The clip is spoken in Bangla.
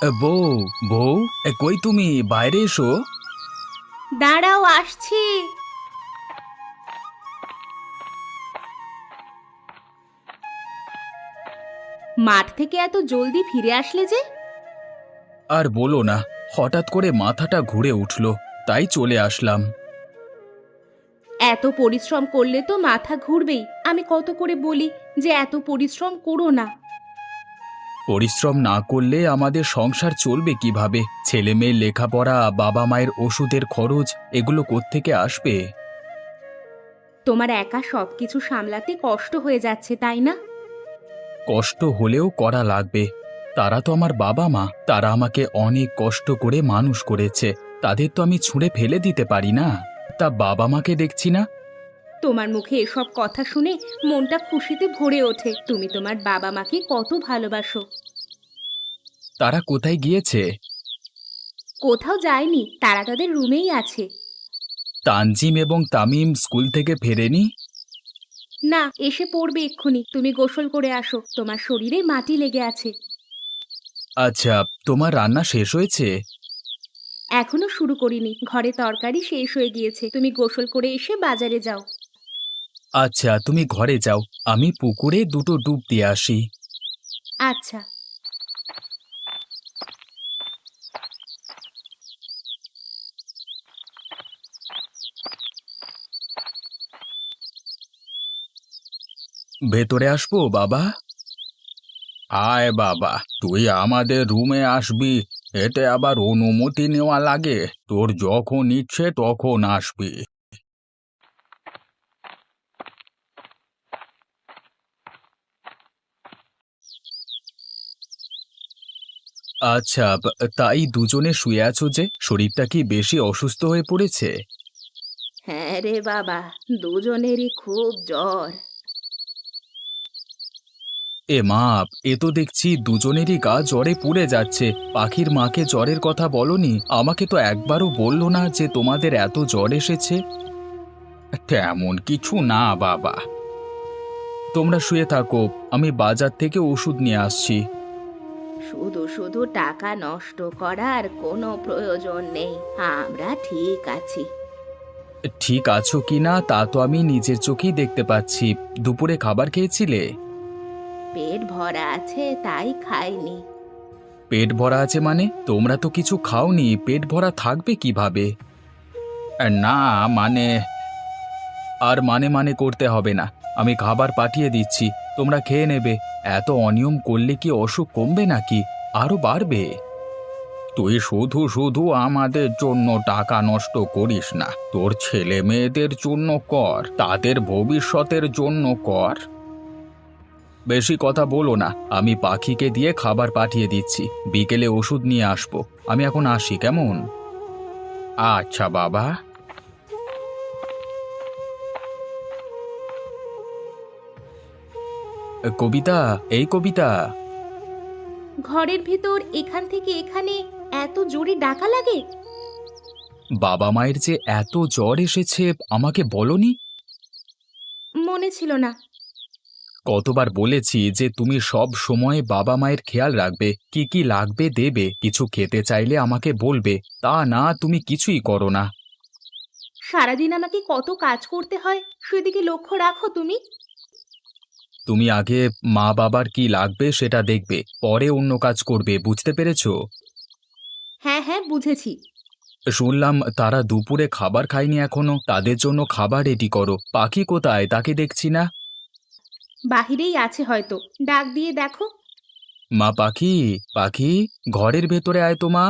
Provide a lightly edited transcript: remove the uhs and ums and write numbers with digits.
বউ, বউ, কই তুমি? বাইরে এসো। দাঁড়াও, আসছি। মাঠ থেকে এত জলদি ফিরে আসলে যে? আর বলো না, হঠাৎ করে মাথাটা ঘুরে উঠল, তাই চলে আসলাম। এত পরিশ্রম করলে তো মাথা ঘুরবেই। আমি কত করে বলি যে এত পরিশ্রম করো না। পরিশ্রম না করলে আমাদের সংসার চলবে কিভাবে? ছেলে মেয়ের লেখাপড়া, বাবা মায়ের ওষুধের খরচ, এগুলো কোত্থেকে আসবে? তোমার একা সবকিছু সামলাতে কষ্ট হয়ে যাচ্ছে, তাই না? কষ্ট হলেও করা লাগবে। তারা তো আমার বাবা মা, তারা আমাকে অনেক কষ্ট করে মানুষ করেছে। তাদের তো আমি ছুঁড়ে ফেলে দিতে পারি না। তা বাবা মাকে দেখছি না। তোমার মুখে এসব কথা শুনে মনটা খুশিতে ভরে ওঠে। তুমি তোমার বাবা মাকে কত ভালোবাসো। তারা কোথায় গিয়েছে? কোথাও যায়নি, তারা তাদের রুমেই আছে। তানজিম এবং তামিম স্কুল থেকে ফেরেনি? না, এসে পড়বে এক্ষুনি। তুমি গোসল করে আসো, তোমার শরীরে মাটি লেগে আছে। আচ্ছা, তোমার রান্না শেষ হয়েছে? এখনো শুরু করিনি, ঘরে তরকারি শেষ হয়ে গিয়েছে। তুমি গোসল করে এসে বাজারে যাও। আচ্ছা, তুমি ঘরে যাও, আমি পুকুরে দুটো ডুব দিয়ে আসি। আচ্ছা। ভেতরে আসবো বাবা? আয় বাবা, তুই আমাদের রুমে আসবি। এতে আবার অনুমতি নেওয়া লাগে? তোর যখন ইচ্ছে তখন আসবি। আচ্ছা, তাই দুজনে শুয়ে আছো যে? শরীরটা কি বেশি অসুস্থ হয়ে পড়েছে? হ্যাঁ রে বাবা, দুজনেরই খুব জ্বর। এ মা, এ তো দেখছি দুজনেরই গা জ্বরে পুড়ে যাচ্ছে। পাখির মাকে জ্বরের কথা বলনি? আমাকে তো একবারও বললো না যে তোমাদের এত জ্বর এসেছে। তেমন কিছু না বাবা। তোমরা শুয়ে থাকো, আমি বাজার থেকে ওষুধ নিয়ে আসছি। শুধু শুধু টাকা নষ্ট করার কোনো প্রয়োজন নেই। আমরা ঠিক আছি। ঠিক আছো কি না তা তো আমি নিজের চোখেই দেখতে পাচ্ছি। দুপুরে খাবার খেয়েছিলে? পেট ভরা আছে তাই খাইনি। পেট ভরা আছে মানে? তোমরা তো কিছু খাওনি, পেট ভরা থাকবে কিভাবে? না, মানে আর মানে মানে করতে হবে না। আমি খাবার পাঠিয়ে দিচ্ছি, তোমরা খেয়ে নেবে। এত অনিয়ম করলে কি অসুখ কমবে নাকি আরো বাড়বে? তুই শুধু শুধু আমাদের জন্য টাকা নষ্ট করিস না, তোর ছেলে মেয়েদের জন্য কর, তাদের ভবিষ্যতের জন্য কর। বেশি কথা বলো না, আমি পাখিকে দিয়ে খাবার পাঠিয়ে দিচ্ছি, বিকেলে ওষুধ নিয়ে আসবো। আমি এখন আসি, কেমন? আচ্ছা বাবা। কবিতা, এই কবিতা। ঘরের ভিতর এখান থেকে এখানে এত জোরে ডাকা লাগে? বাবা মায়ের যে এত জ্বর এসেছে আমাকে বলনি? মনে ছিল না। কতবার বলেছি যে তুমি সব সময় বাবা মায়ের খেয়াল রাখবে, কি কি লাগবে দেবে, কিছু খেতে চাইলে আমাকে বলবে। তা না, তুমি কিছুই করো না। সারাদিন আমাকে কত কাজ করতে হয়, সেদিকে লক্ষ্য রাখো তুমি। তুমি আগে মা বাবার কি লাগবে সেটা দেখবে, পরে অন্য কাজ করবে, বুঝতে পেরেছো? হ্যাঁ হ্যাঁ, বুঝেছি। শুনলাম তারা দুপুরে খাবার খায়নি এখনো, তাদের জন্য খাবার রেডি করো। পাখি কোথায়? তাকে দেখছি না। বাহিরেই আছে হয়তো, ডাক দিয়ে দেখো। মা পাখি, পাখি, ঘরের ভেতরে আয় তো মা।